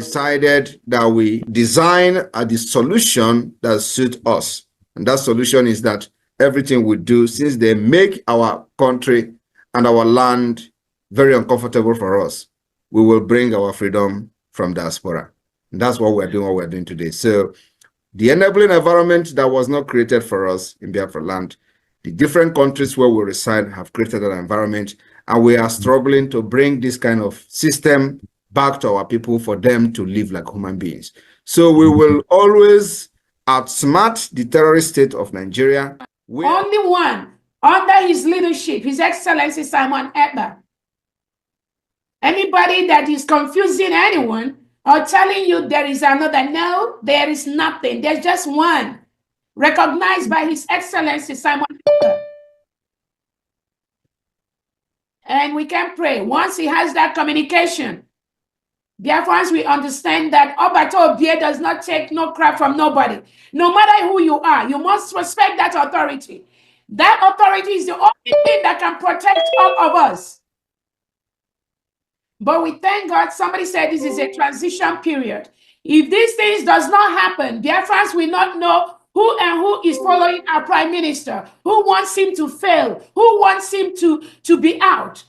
decided that we design the solution that suits us. And that solution is that everything we do, since they make our country and our land very uncomfortable for us, we will bring our freedom from diaspora. And that's what we're doing today. So the enabling environment that was not created for us in Biafra land, the different countries where we reside have created an environment, and we are struggling to bring this kind of system back to our people for them to live like human beings. So we will always outsmart the terrorist state of Nigeria. Only one, under his leadership, His Excellency Simon Ekpa. Anybody that is confusing anyone or telling you there is another, no, there is nothing. There's just one, recognized by His Excellency Simon Ekpa. And we can pray. Once he has that communication, Biafrans, we understand that Obato Obie does not take no crap from nobody. No matter who you are, you must respect that authority. That authority is the only thing that can protect all of us. But we thank God, somebody said this is a transition period. If these things does not happen, Biafrans will not know who is following our prime minister, who wants him to fail, who wants him to be out.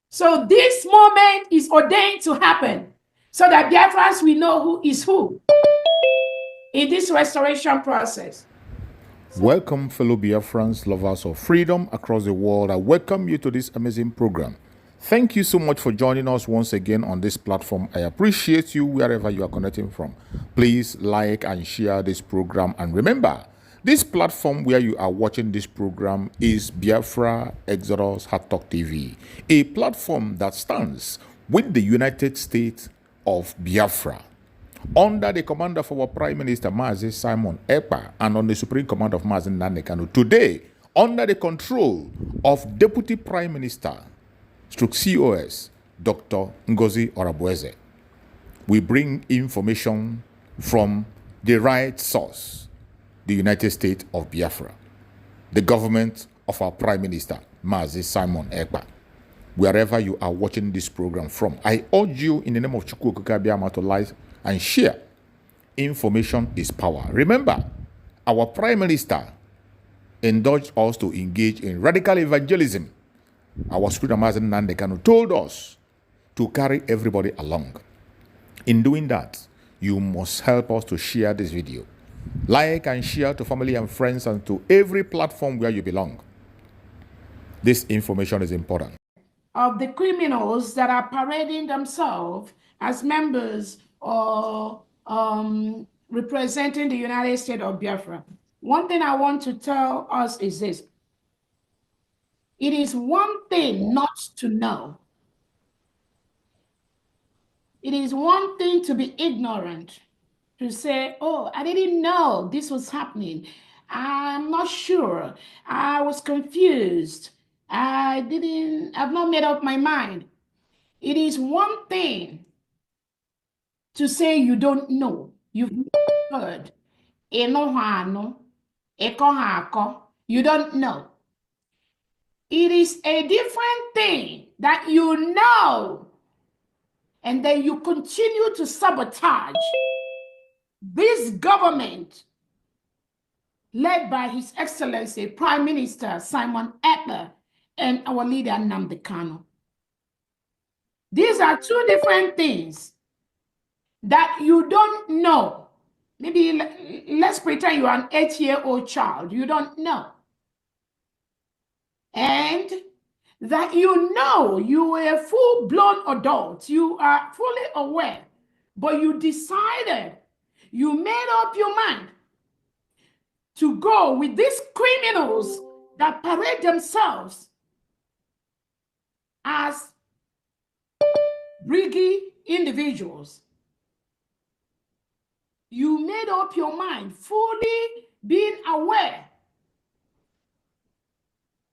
So this moment is ordained to happen so that Biafrans will know who is who in this restoration process. Welcome, fellow Biafrans, lovers of freedom across the world. I welcome you to this amazing program. Thank you so much for joining us once again on this platform. I appreciate you wherever you are connecting from. Please like and share this program. And remember, this platform where you are watching this program is Biafra Exodus Hard Talk TV, a platform that stands with the United States of Biafra, under the command of our Prime Minister, Ngozi Simon Ekpa, and on the Supreme Command of Mazi Nnamdi Kanu. Today, under the control of Deputy Prime Minister, COS, Dr. Ngozi Orabueze. We bring information from the right source, the United States of Biafra, the government of our Prime Minister, Ngozi Simon Ekpa. Wherever you are watching this program from, I urge you in the name of Chukwu Okike Abiama to like and share. Information is power. Remember, our Prime Minister encouraged us to engage in radical evangelism. Our Supreme Mazi Nnamdi Kanu told us to carry everybody along. In doing that, you must help us to share this video. Like and share to family and friends and to every platform where you belong. This information is important. Of the criminals that are parading themselves as members or representing the United States of Biafra. One thing I want to tell us is this. It is one thing not to know. It is one thing to be ignorant, to say, oh, I didn't know this was happening. I'm not sure. I was confused. I've not made up my mind. It is one thing to say you don't know. You've not heard. You don't know. It is a different thing that you know, and then you continue to sabotage this government led by His Excellency Prime Minister Simon Ekpa and our leader Nnamdi Kanu. These are two different things that you don't know. Maybe let's pretend you are an 8-year-old child. You don't know. And that you know you are a full-blown adult. You are fully aware. But you decided, you made up your mind to go with these criminals that parade themselves as briggy individuals. You made up your mind, fully being aware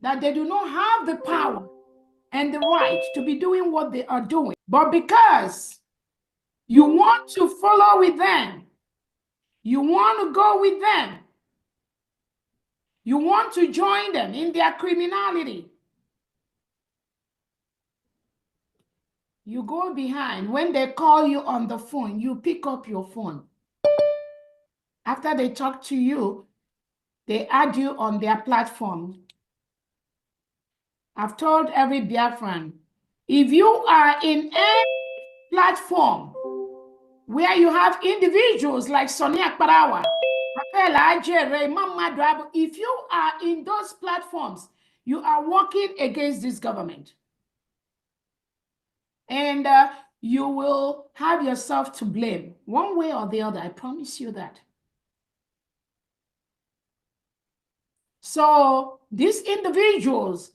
that they do not have the power and the right to be doing what they are doing. But because you want to follow with them, you want to go with them, you want to join them in their criminality, You go behind. When they call you on the phone, you pick up your phone. After they talk to you, they add you on their platform. I've told every Biafran, if you are in any platform where you have individuals like Sonia Parawa, if you are in those platforms, you are working against this government. And you will have yourself to blame one way or the other. I promise you that. So these individuals,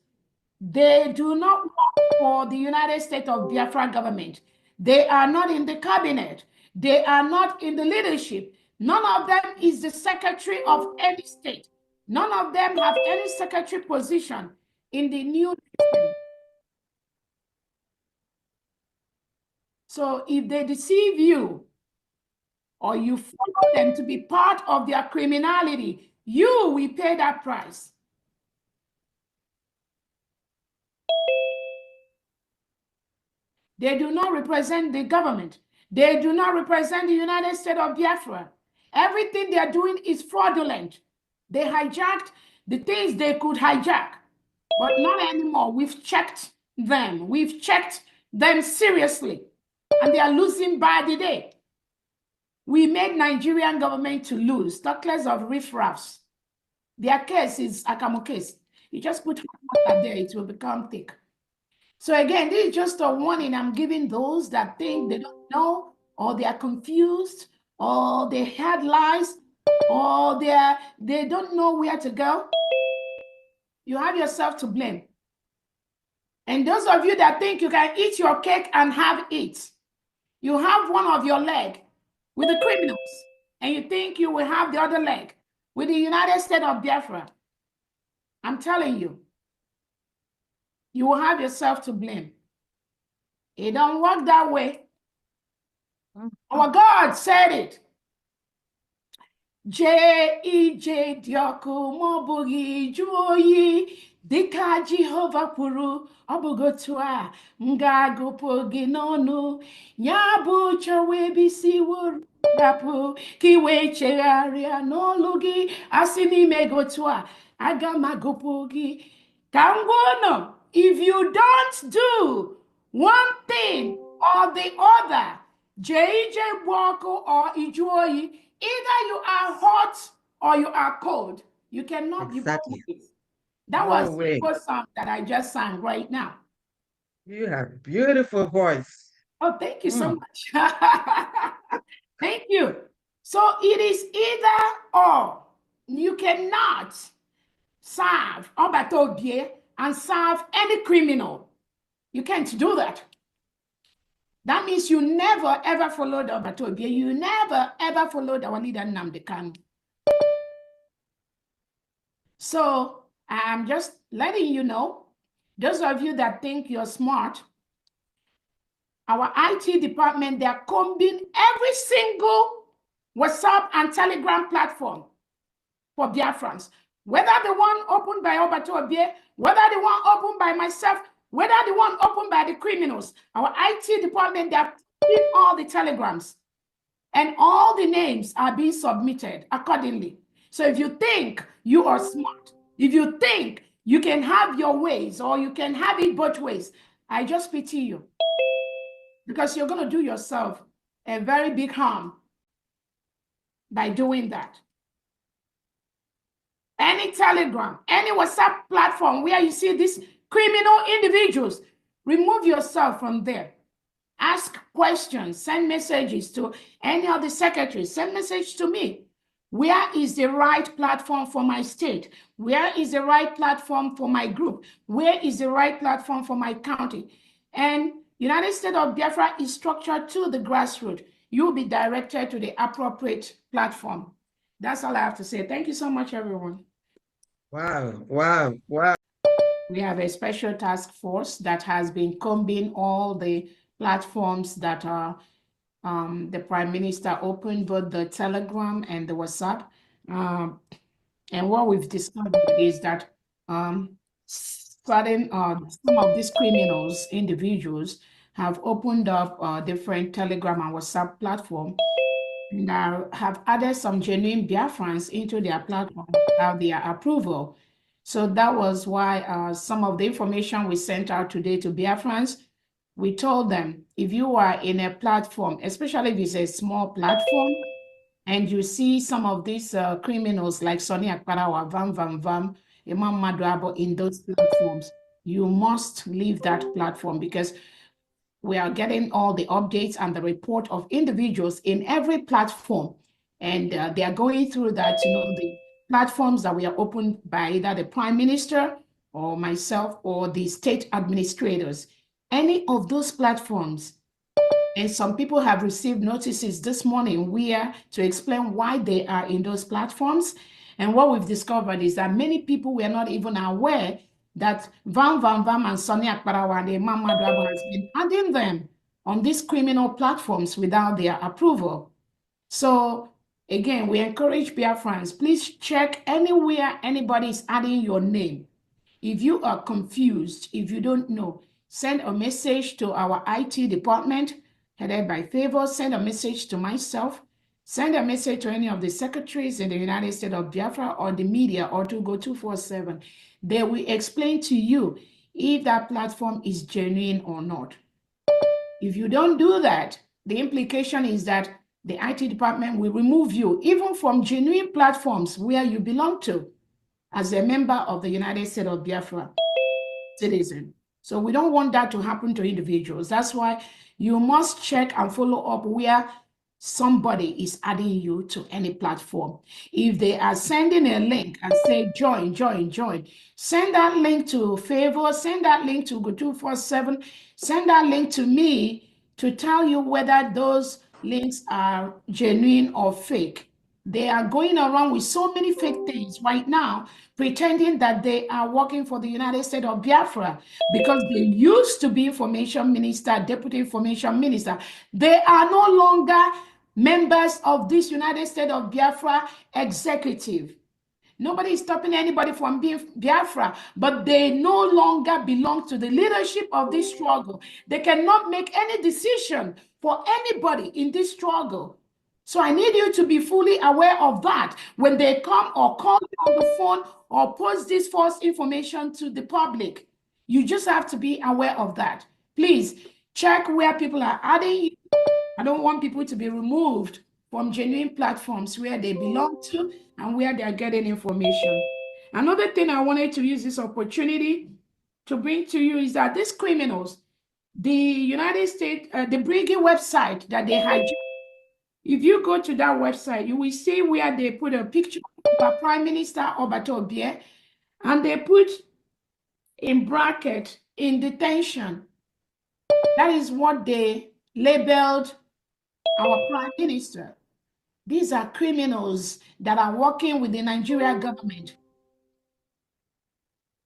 they do not work for the United States of Biafra government. They are not in the cabinet. They are not in the leadership. None of them is the secretary of any state. None of them have any secretary position in the new system. So if they deceive you or you follow them to be part of their criminality, you will pay that price. They do not represent the government. They do not represent the United States of Biafra. Everything they are doing is fraudulent. They hijacked the things they could hijack, but not anymore. We've checked them. We've checked them seriously, and they are losing by the day. We made Nigerian government to lose. Talk less of riffraffs. Their case is Akamo case. You just put water there, it will become thick. So again, this is just a warning I'm giving those that think they don't know, or they are confused, or they had lies, or they don't know where to go. You have yourself to blame. And those of you that think you can eat your cake and have it, you have one of your leg with the criminals, and you think you will have the other leg with the United States of Biafra. I'm telling you, you will have yourself to blame. It don't work that way. Our God said it. J.E.J. Dioku Mobugi Joyi Dika Jehovah Puru Obugotua Nga Gopogi Nonu Nyabu Chawebi Siwur Rapu Kiwe Chearia no Lugi Asini Megotua Agama Gopogi Kangono. If you don't do one thing or the other, J.J. Bwako or Ijuoyi, either you are hot or you are cold. You cannot be both. That was the first song that I just sang right now. You have beautiful voice. Oh, thank you so much. Thank you. So it is either or. You cannot serve Obatobie and serve any criminal. You can't do that. That means you never ever followed Obatobie. You never ever followed our leader Nnamdi Kanu. So I'm just letting you know, those of you that think you're smart, our IT department, they're combing every single WhatsApp and Telegram platform for Biafrans. Whether the one opened by Obatobie, whether the one opened by myself, whether the one opened by the criminals, our IT department, they're putting all the telegrams and all the names are being submitted accordingly. So if you think you are smart, if you think you can have your ways or you can have it both ways, I just pity you, because you're going to do yourself a very big harm by doing that. Any Telegram, any WhatsApp platform where you see these criminal individuals, remove yourself from there. Ask questions, send messages to any of the secretaries, send message to me. Where is the right platform for my state? Where is the right platform for my group? Where is the right platform for my county? And United States of Biafra is structured to the grassroots. You'll be directed to the appropriate platform. That's all I have to say. Thank you so much, everyone. Wow, wow, wow. We have a special task force that has been combing all the platforms that are the Prime Minister opened, both the Telegram and the WhatsApp. And what we've discovered is that some of these criminals, individuals, have opened up different Telegram and WhatsApp platform, and have added some genuine Biafrans into their platform without their approval. So that was why some of the information we sent out today to Biafrans, we told them, if you are in a platform, especially if it's a small platform, and you see some of these criminals like Sonny Akparawa, Vam, Imam Maduabo in those platforms, you must leave that platform, because we are getting all the updates and the report of individuals in every platform. And they are going through that, the platforms that we are opened by either the Prime Minister or myself or the state administrators. Any of those platforms, and some people have received notices this morning to explain why they are in those platforms. And what we've discovered is that many people were not even aware that Vam and Sonny Akparawa and Imam Maduabo has been adding them on these criminal platforms without their approval. So again, we encourage Biafrans, please check anywhere anybody is adding your name. If you are confused, if you don't know, send a message to our IT department, headed by Favor. Send a message to myself. Send a message to any of the secretaries in the United States of Biafra or the media, or to Go 247. They will explain to you if that platform is genuine or not. If you don't do that, the implication is that the IT department will remove you even from genuine platforms where you belong to as a member of the United States of Biafra citizen. So we don't want that to happen to individuals. That's why you must check and follow up where somebody is adding you to any platform. If they are sending a link and say, join, send that link to Favor, send that link to Go 247, send that link to me to tell you whether those links are genuine or fake. They are going around with so many fake things right now, pretending that they are working for the United States of Biafra because they used to be information minister, deputy information minister. They are no longer members of this United States of Biafra executive. Nobody is stopping anybody from being Biafra, but they no longer belong to the leadership of this struggle. They cannot make any decision for anybody in this struggle. So I need you to be fully aware of that when they come or call you on the phone or post this false information to the public. You just have to be aware of that. Please check where people are adding you. I don't want people to be removed from genuine platforms where they belong to and where they are getting information. Another thing I wanted to use this opportunity to bring to you is that these criminals, the United States, the Briggy website that they hijacked, if you go to that website, you will see where they put a picture of Prime Minister Obatobie, and they put in bracket, in detention. That is what they labeled our Prime Minister. These are criminals that are working with the Nigerian government.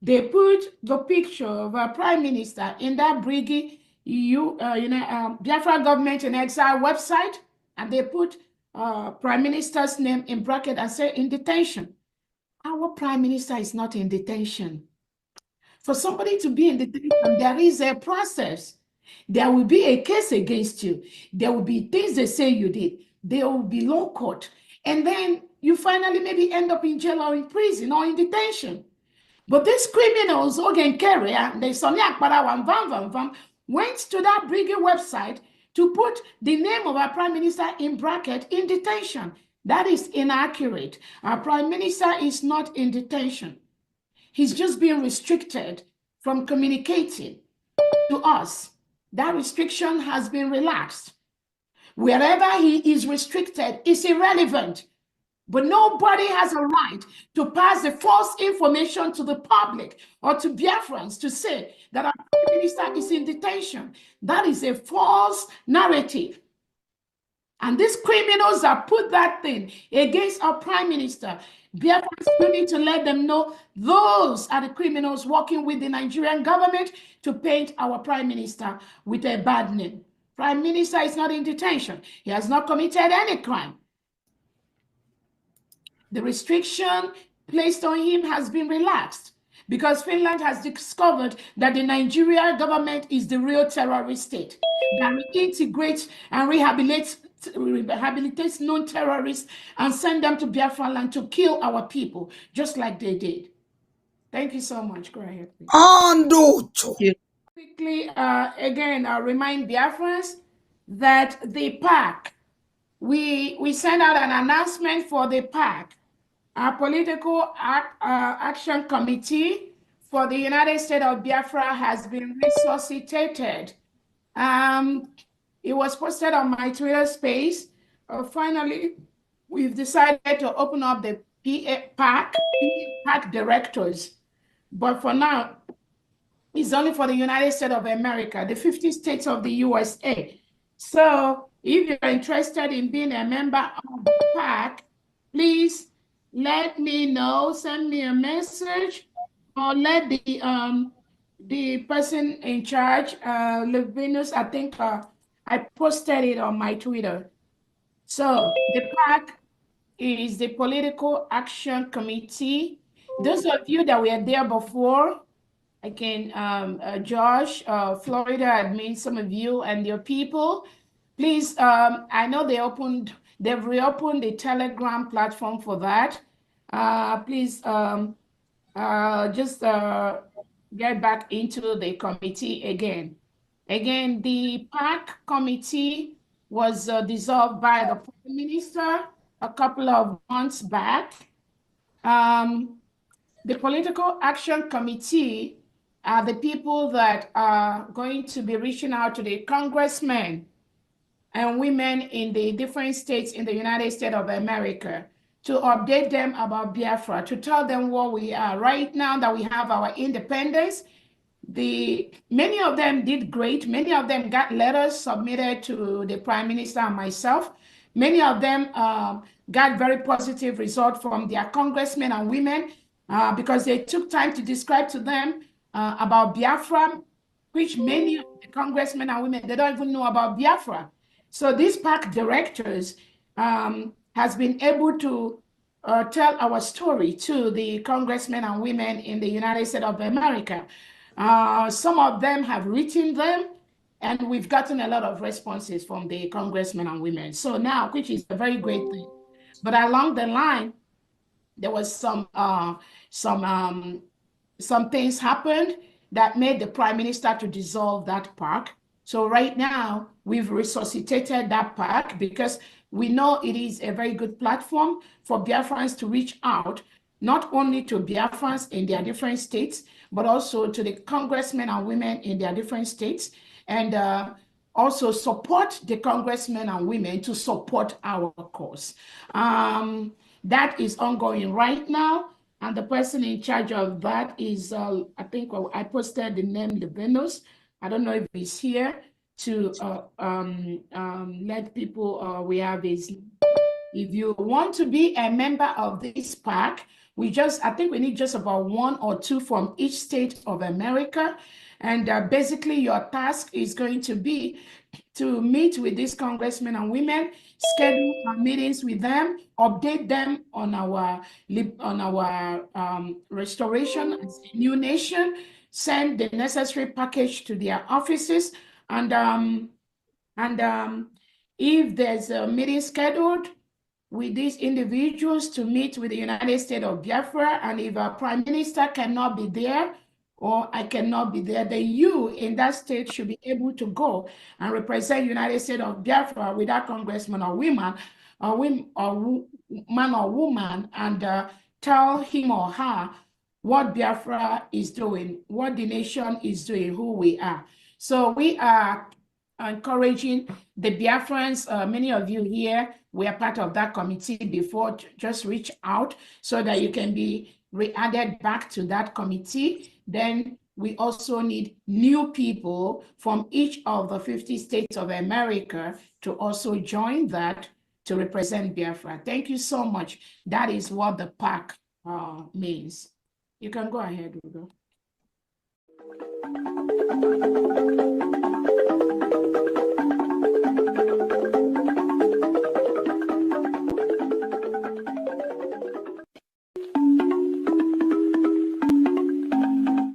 They put the picture of our Prime Minister in that Briggy Biafra Government in Exile website, and they put Prime Minister's name in bracket and say in detention. Our Prime Minister is not in detention. For somebody to be in detention, there is a process. There will be a case against you. There will be things they say you did. There will be law court. And then you finally maybe end up in jail or in prison or in detention. But these criminals, Ogen Carrier, they Sonny Akparawa and Vam, went to that Briggy website to put the name of our Prime Minister in bracket in detention. That is inaccurate. Our Prime Minister is not in detention. He's just being restricted from communicating to us. That restriction has been relaxed. Wherever he is restricted is irrelevant. But nobody has a right to pass the false information to the public or to Biafrans to say that our Prime Minister is in detention. That is a false narrative. And these criminals that put that thing against our Prime Minister, Biafrans, you need to let them know those are the criminals working with the Nigerian government to paint our Prime Minister with a bad name. Prime Minister is not in detention. He has not committed any crime. The restriction placed on him has been relaxed. because Finland has discovered that the Nigeria government is the real terrorist state that reintegrates and rehabilitates known terrorists and send them to Biafra land to kill our people, just like they did. Thank you so much. Go ahead, please. Quickly, again, I'll remind Biafrans that the PAC, we sent out an announcement for the PAC, our Political Action Committee for the United States of Biafra has been resuscitated. It was posted on my Twitter space. Finally, we've decided to open up the PAC directors. But for now, it's only for the United States of America, the 50 states of the USA. So if you're interested in being a member of the PAC, please let me know, send me a message, or let the person in charge, Levinus, I think I posted it on my Twitter. So the PAC is the Political Action Committee. Those of you that were there before, again, Josh, Florida admin, some of you and your people, please, I know they've reopened the Telegram platform for that. Please just get back into the committee again. Again, the PAC committee was dissolved by the Prime Minister a couple of months back. The Political Action Committee are the people that are going to be reaching out to the congressmen and women in the different states in the United States of America to update them about Biafra, to tell them what we are. Right now that we have our independence, many of them did great. Many of them got letters submitted to the Prime Minister and myself. Many of them got very positive results from their congressmen and women because they took time to describe to them about Biafra, which many of the congressmen and women, they don't even know about Biafra. So these PAC directors has been able to tell our story to the congressmen and women in the United States of America. Some of them have written them, and we've gotten a lot of responses from the congressmen and women. So now, which is a very great thing. But along the line, there was some things happened that made the Prime Minister to dissolve that PAC. So right now, we've resuscitated that PAC because we know it is a very good platform for Biafrans to reach out, not only to Biafrans in their different states, but also to the congressmen and women in their different states, and also support the congressmen and women to support our cause. That is ongoing right now. And the person in charge of that is, I think I posted the name Levinus. I don't know if he's here to let people, we have his. If you want to be a member of this PAC, I think we need just about 1 or 2 from each state of America. And basically your task is going to be to meet with these congressmen and women, schedule our meetings with them, update them on our restoration as a new nation, send the necessary package to their offices, and if there's a meeting scheduled with these individuals to meet with the United States of Biafra, and if our Prime Minister cannot be there, or I cannot be there, then you in that state should be able to go and represent United States of Biafra with that congressman or woman, man or woman, and tell him or her what Biafra is doing, what the nation is doing, who we are. So we are encouraging the Biafrans, many of you here, we are part of that committee before, just reach out so that you can be re-added back to that committee. Then we also need new people from each of the 50 states of America to also join that to represent Biafra. Thank you so much. That is what the PAC means. You can go ahead, Udo.